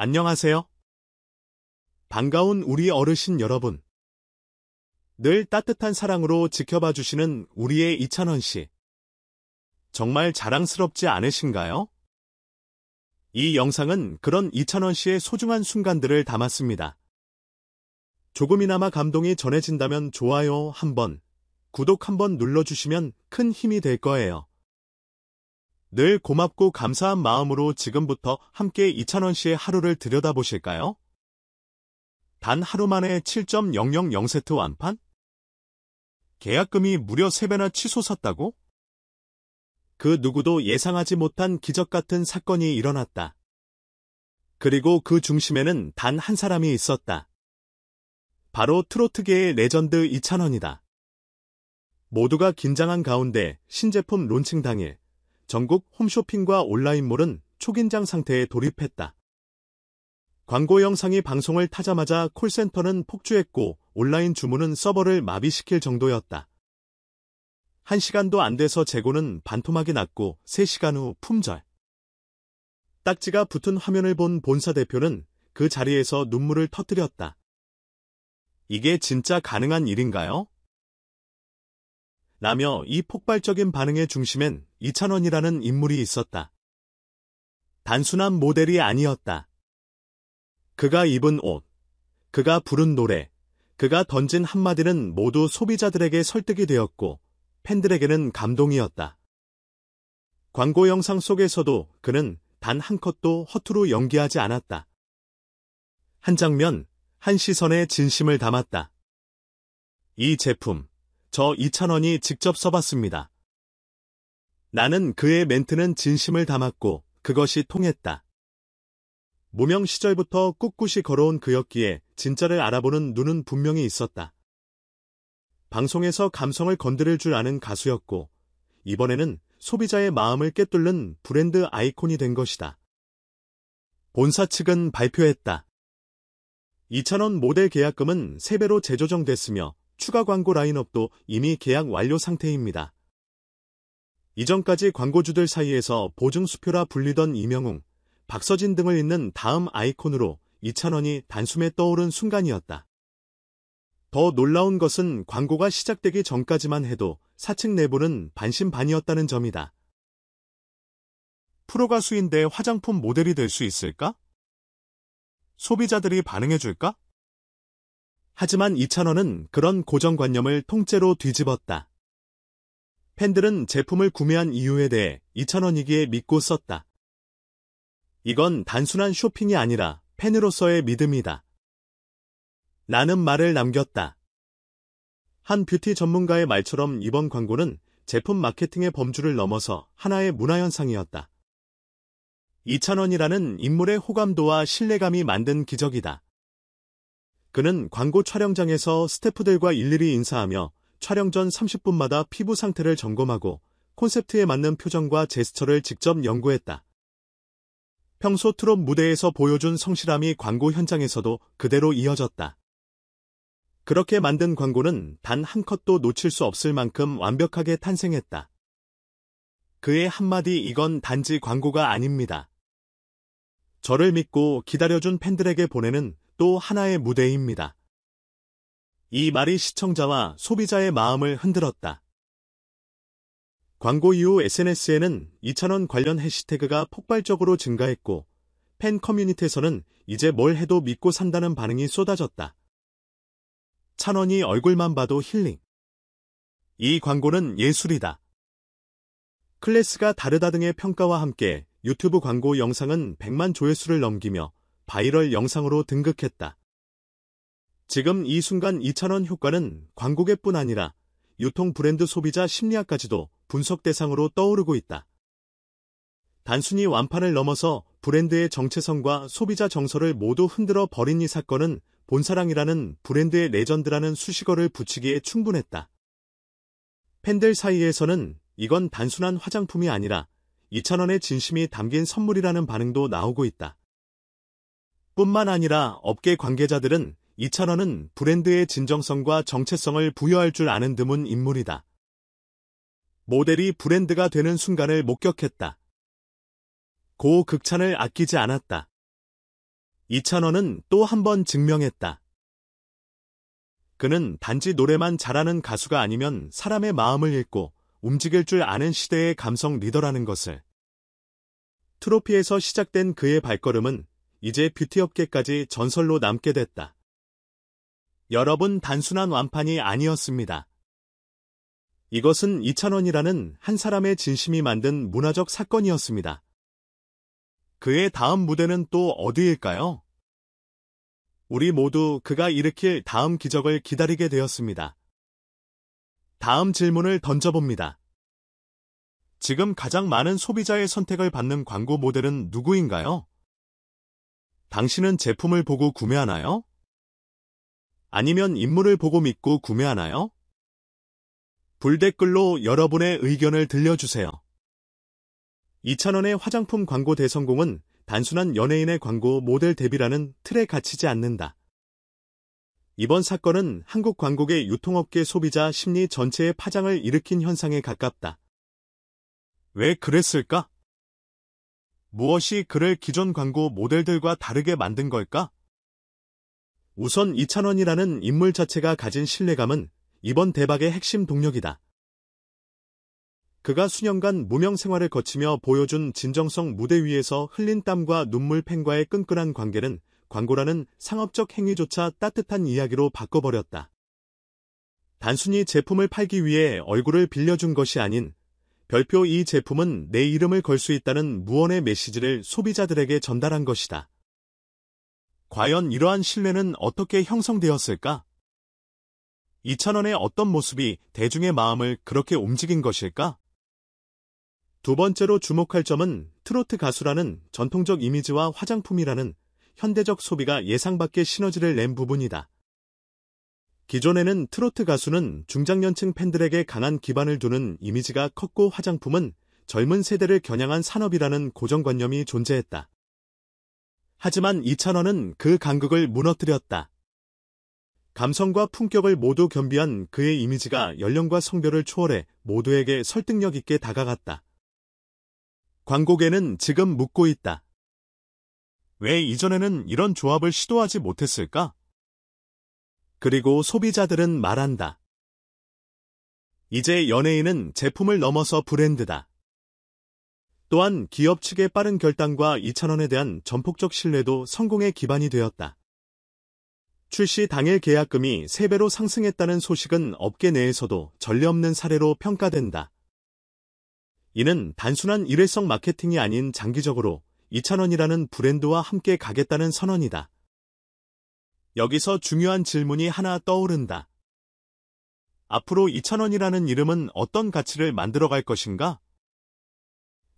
안녕하세요. 반가운 우리 어르신 여러분. 늘 따뜻한 사랑으로 지켜봐 주시는 우리의 이찬원 씨. 정말 자랑스럽지 않으신가요? 이 영상은 그런 이찬원 씨의 소중한 순간들을 담았습니다. 조금이나마 감동이 전해진다면 좋아요 한번, 구독 한번 눌러주시면 큰 힘이 될 거예요. 늘 고맙고 감사한 마음으로 지금부터 함께 이찬원 씨의 하루를 들여다보실까요? 단 하루 만에 7.000세트 완판? 계약금이 무려 3배나 치솟았다고? 그 누구도 예상하지 못한 기적 같은 사건이 일어났다. 그리고 그 중심에는 단 한 사람이 있었다. 바로 트로트계의 레전드 이찬원이다. 모두가 긴장한 가운데 신제품 론칭 당일, 전국 홈쇼핑과 온라인몰은 초긴장 상태에 돌입했다. 광고 영상이 방송을 타자마자 콜센터는 폭주했고 온라인 주문은 서버를 마비시킬 정도였다. 1시간도 안 돼서 재고는 반토막이 났고 3시간 후 품절. 딱지가 붙은 화면을 본 본사 대표는 그 자리에서 눈물을 터뜨렸다. 이게 진짜 가능한 일인가요? 라며 이 폭발적인 반응의 중심엔 이찬원이라는 인물이 있었다. 단순한 모델이 아니었다. 그가 입은 옷, 그가 부른 노래, 그가 던진 한마디는 모두 소비자들에게 설득이 되었고 팬들에게는 감동이었다. 광고 영상 속에서도 그는 단 한 컷도 허투루 연기하지 않았다. 한 장면, 한 시선에 진심을 담았다. 이 제품, 저 이찬원이 직접 써봤습니다. 나는 그의 멘트는 진심을 담았고 그것이 통했다. 무명 시절부터 꿋꿋이 걸어온 그였기에 진짜를 알아보는 눈은 분명히 있었다. 방송에서 감성을 건드릴 줄 아는 가수였고 이번에는 소비자의 마음을 꿰뚫는 브랜드 아이콘이 된 것이다. 본사 측은 발표했다. 이찬원 모델 계약금은 3배로 재조정됐으며 추가 광고 라인업도 이미 계약 완료 상태입니다. 이전까지 광고주들 사이에서 보증수표라 불리던 이명웅, 박서진 등을 잇는 다음 아이콘으로 이찬원이 단숨에 떠오른 순간이었다. 더 놀라운 것은 광고가 시작되기 전까지만 해도 사측 내부는 반신반의였다는 점이다. 프로 가수인데 화장품 모델이 될 수 있을까? 소비자들이 반응해줄까? 하지만 이찬원은 그런 고정관념을 통째로 뒤집었다. 팬들은 제품을 구매한 이유에 대해 이찬원이기에 믿고 썼다. 이건 단순한 쇼핑이 아니라 팬으로서의 믿음이다. 라는 말을 남겼다. 한 뷰티 전문가의 말처럼 이번 광고는 제품 마케팅의 범주를 넘어서 하나의 문화현상이었다. 이찬원이라는 인물의 호감도와 신뢰감이 만든 기적이다. 그는 광고 촬영장에서 스태프들과 일일이 인사하며 촬영 전 30분마다 피부 상태를 점검하고 콘셉트에 맞는 표정과 제스처를 직접 연구했다. 평소 트롯 무대에서 보여준 성실함이 광고 현장에서도 그대로 이어졌다. 그렇게 만든 광고는 단 한 컷도 놓칠 수 없을 만큼 완벽하게 탄생했다. 그의 한마디 이건 단지 광고가 아닙니다. 저를 믿고 기다려준 팬들에게 보내는 또 하나의 무대입니다. 이 말이 시청자와 소비자의 마음을 흔들었다. 광고 이후 SNS에는 이찬원 관련 해시태그가 폭발적으로 증가했고 팬 커뮤니티에서는 이제 뭘 해도 믿고 산다는 반응이 쏟아졌다. 찬원이 얼굴만 봐도 힐링. 이 광고는 예술이다. 클래스가 다르다 등의 평가와 함께 유튜브 광고 영상은 100만 조회수를 넘기며 바이럴 영상으로 등극했다. 지금 이 순간 이찬원 효과는 광고계뿐 아니라 유통 브랜드 소비자 심리학까지도 분석 대상으로 떠오르고 있다. 단순히 완판을 넘어서 브랜드의 정체성과 소비자 정서를 모두 흔들어 버린 이 사건은 본사랑이라는 브랜드의 레전드라는 수식어를 붙이기에 충분했다. 팬들 사이에서는 이건 단순한 화장품이 아니라 이찬원의 진심이 담긴 선물이라는 반응도 나오고 있다. 뿐만 아니라 업계 관계자들은 이찬원은 브랜드의 진정성과 정체성을 부여할 줄 아는 드문 인물이다. 모델이 브랜드가 되는 순간을 목격했다. 고극찬을 아끼지 않았다. 이찬원은 또 한 번 증명했다. 그는 단지 노래만 잘하는 가수가 아니면 사람의 마음을 읽고 움직일 줄 아는 시대의 감성 리더라는 것을. 트로피에서 시작된 그의 발걸음은 이제 뷰티업계까지 전설로 남게 됐다. 여러분, 단순한 완판이 아니었습니다. 이것은 이찬원이라는 한 사람의 진심이 만든 문화적 사건이었습니다. 그의 다음 무대는 또 어디일까요? 우리 모두 그가 일으킬 다음 기적을 기다리게 되었습니다. 다음 질문을 던져봅니다. 지금 가장 많은 소비자의 선택을 받는 광고 모델은 누구인가요? 당신은 제품을 보고 구매하나요? 아니면 인물을 보고 믿고 구매하나요? 불댓글로 여러분의 의견을 들려주세요. 이찬원의 화장품 광고 대성공은 단순한 연예인의 광고 모델 데뷔라는 틀에 갇히지 않는다. 이번 사건은 한국 광고계 유통업계 소비자 심리 전체의 파장을 일으킨 현상에 가깝다. 왜 그랬을까? 무엇이 그를 기존 광고 모델들과 다르게 만든 걸까? 우선 이찬원이라는 인물 자체가 가진 신뢰감은 이번 대박의 핵심 동력이다. 그가 수년간 무명 생활을 거치며 보여준 진정성, 무대 위에서 흘린 땀과 눈물, 팬과의 끈끈한 관계는 광고라는 상업적 행위조차 따뜻한 이야기로 바꿔버렸다. 단순히 제품을 팔기 위해 얼굴을 빌려준 것이 아닌 별표 이 제품은 내 이름을 걸 수 있다는 무언의 메시지를 소비자들에게 전달한 것이다. 과연 이러한 신뢰는 어떻게 형성되었을까? 이찬원의 어떤 모습이 대중의 마음을 그렇게 움직인 것일까? 두 번째로 주목할 점은 트로트 가수라는 전통적 이미지와 화장품이라는 현대적 소비가 예상 밖의 시너지를 낸 부분이다. 기존에는 트로트 가수는 중장년층 팬들에게 강한 기반을 두는 이미지가 컸고 화장품은 젊은 세대를 겨냥한 산업이라는 고정관념이 존재했다. 하지만 이찬원은 그 간극을 무너뜨렸다. 감성과 품격을 모두 겸비한 그의 이미지가 연령과 성별을 초월해 모두에게 설득력 있게 다가갔다. 광고계는 지금 묻고 있다. 왜 이전에는 이런 조합을 시도하지 못했을까? 그리고 소비자들은 말한다. 이제 연예인은 제품을 넘어서 브랜드다. 또한 기업 측의 빠른 결단과 이찬원에 대한 전폭적 신뢰도 성공의 기반이 되었다. 출시 당일 계약금이 3배로 상승했다는 소식은 업계 내에서도 전례 없는 사례로 평가된다. 이는 단순한 일회성 마케팅이 아닌 장기적으로 이찬원이라는 브랜드와 함께 가겠다는 선언이다. 여기서 중요한 질문이 하나 떠오른다. 앞으로 이찬원이라는 이름은 어떤 가치를 만들어갈 것인가?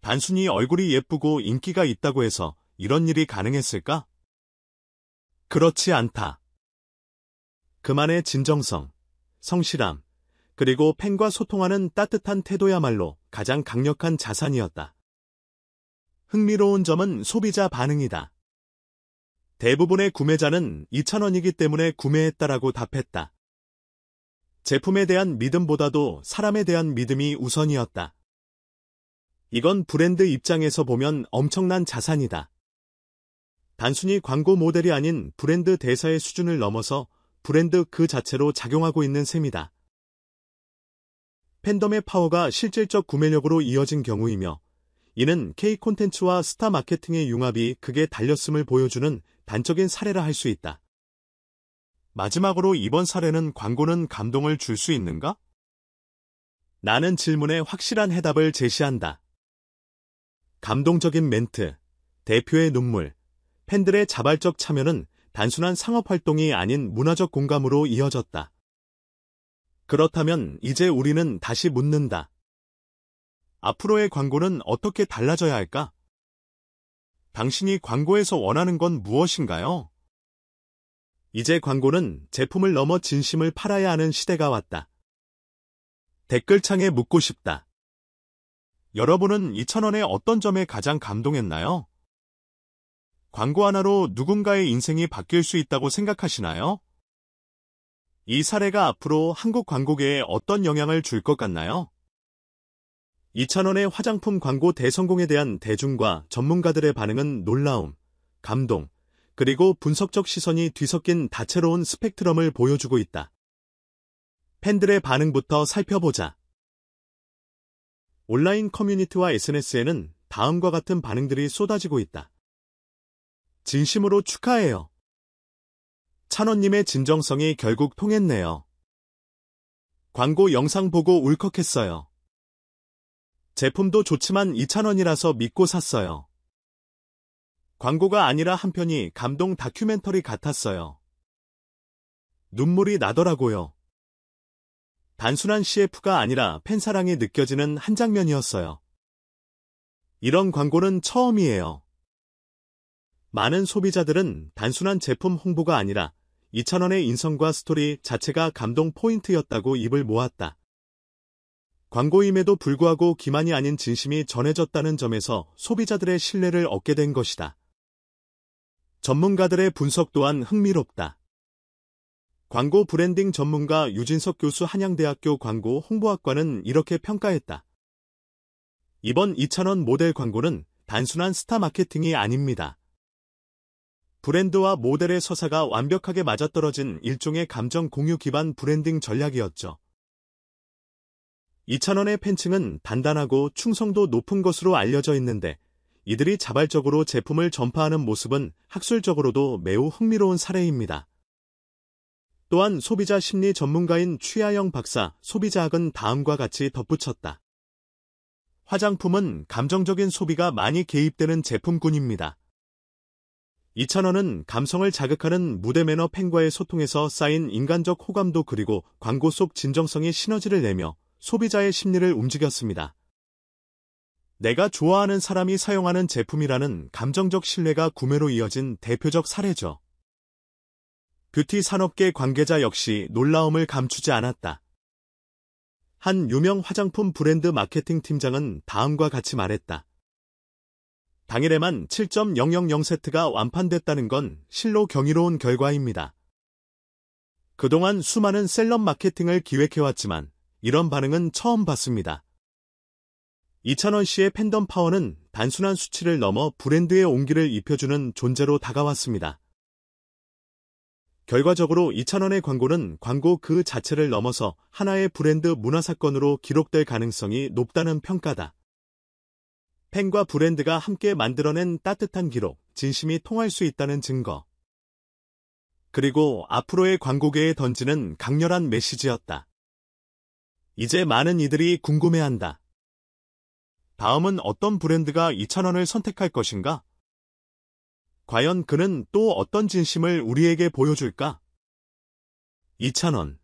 단순히 얼굴이 예쁘고 인기가 있다고 해서 이런 일이 가능했을까? 그렇지 않다. 그만의 진정성, 성실함, 그리고 팬과 소통하는 따뜻한 태도야말로 가장 강력한 자산이었다. 흥미로운 점은 소비자 반응이다. 대부분의 구매자는 이찬원이기 때문에 구매했다라고 답했다. 제품에 대한 믿음보다도 사람에 대한 믿음이 우선이었다. 이건 브랜드 입장에서 보면 엄청난 자산이다. 단순히 광고 모델이 아닌 브랜드 대사의 수준을 넘어서 브랜드 그 자체로 작용하고 있는 셈이다. 팬덤의 파워가 실질적 구매력으로 이어진 경우이며 이는 K 콘텐츠와 스타 마케팅의 융합이 극에 달렸음을 보여주는 단적인 사례라 할 수 있다. 마지막으로 이번 사례는 광고는 감동을 줄 수 있는가? 나는 질문에 확실한 해답을 제시한다. 감동적인 멘트, 대표의 눈물, 팬들의 자발적 참여는 단순한 상업활동이 아닌 문화적 공감으로 이어졌다. 그렇다면 이제 우리는 다시 묻는다. 앞으로의 광고는 어떻게 달라져야 할까? 당신이 광고에서 원하는 건 무엇인가요? 이제 광고는 제품을 넘어 진심을 팔아야 하는 시대가 왔다. 댓글창에 묻고 싶다. 여러분은 이찬원의 어떤 점에 가장 감동했나요? 광고 하나로 누군가의 인생이 바뀔 수 있다고 생각하시나요? 이 사례가 앞으로 한국 광고계에 어떤 영향을 줄 것 같나요? 이찬원의 화장품 광고 대성공에 대한 대중과 전문가들의 반응은 놀라움, 감동, 그리고 분석적 시선이 뒤섞인 다채로운 스펙트럼을 보여주고 있다. 팬들의 반응부터 살펴보자. 온라인 커뮤니티와 SNS에는 다음과 같은 반응들이 쏟아지고 있다. 진심으로 축하해요. 찬원님의 진정성이 결국 통했네요. 광고 영상 보고 울컥했어요. 제품도 좋지만 2,000원이라서 믿고 샀어요. 광고가 아니라 한편이 감동 다큐멘터리 같았어요. 눈물이 나더라고요. 단순한 CF가 아니라 팬사랑이 느껴지는 한 장면이었어요. 이런 광고는 처음이에요. 많은 소비자들은 단순한 제품 홍보가 아니라 2,000원의 인성과 스토리 자체가 감동 포인트였다고 입을 모았다. 광고임에도 불구하고 기만이 아닌 진심이 전해졌다는 점에서 소비자들의 신뢰를 얻게 된 것이다. 전문가들의 분석 또한 흥미롭다. 광고 브랜딩 전문가 유진석 교수 한양대학교 광고 홍보학과는 이렇게 평가했다. 이번 2,000원 모델 광고는 단순한 스타 마케팅이 아닙니다. 브랜드와 모델의 서사가 완벽하게 맞아떨어진 일종의 감정 공유 기반 브랜딩 전략이었죠. 2,000원의 팬층은 단단하고 충성도 높은 것으로 알려져 있는데 이들이 자발적으로 제품을 전파하는 모습은 학술적으로도 매우 흥미로운 사례입니다. 또한 소비자 심리 전문가인 취하영 박사 소비자학은 다음과 같이 덧붙였다. 화장품은 감정적인 소비가 많이 개입되는 제품군입니다. 2,000원은 감성을 자극하는 무대 매너 팬과의 소통에서 쌓인 인간적 호감도 그리고 광고 속 진정성이 시너지를 내며 소비자의 심리를 움직였습니다. 내가 좋아하는 사람이 사용하는 제품이라는 감정적 신뢰가 구매로 이어진 대표적 사례죠. 뷰티 산업계 관계자 역시 놀라움을 감추지 않았다. 한 유명 화장품 브랜드 마케팅 팀장은 다음과 같이 말했다. 당일에만 7.000세트가 완판됐다는 건 실로 경이로운 결과입니다. 그동안 수많은 셀럽 마케팅을 기획해왔지만 이런 반응은 처음 봤습니다. 2,000원씨의 팬덤 파워는 단순한 수치를 넘어 브랜드의 온기를 입혀주는 존재로 다가왔습니다. 결과적으로 2,000원의 광고는 광고 그 자체를 넘어서 하나의 브랜드 문화사건으로 기록될 가능성이 높다는 평가다. 팬과 브랜드가 함께 만들어낸 따뜻한 기록, 진심이 통할 수 있다는 증거. 그리고 앞으로의 광고계에 던지는 강렬한 메시지였다. 이제 많은 이들이 궁금해한다. 다음은 어떤 브랜드가 2,000원을 선택할 것인가? 과연 그는 또 어떤 진심을 우리에게 보여줄까? 2,000원.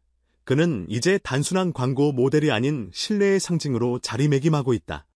그는 이제 단순한 광고 모델이 아닌 신뢰의 상징으로 자리매김하고 있다.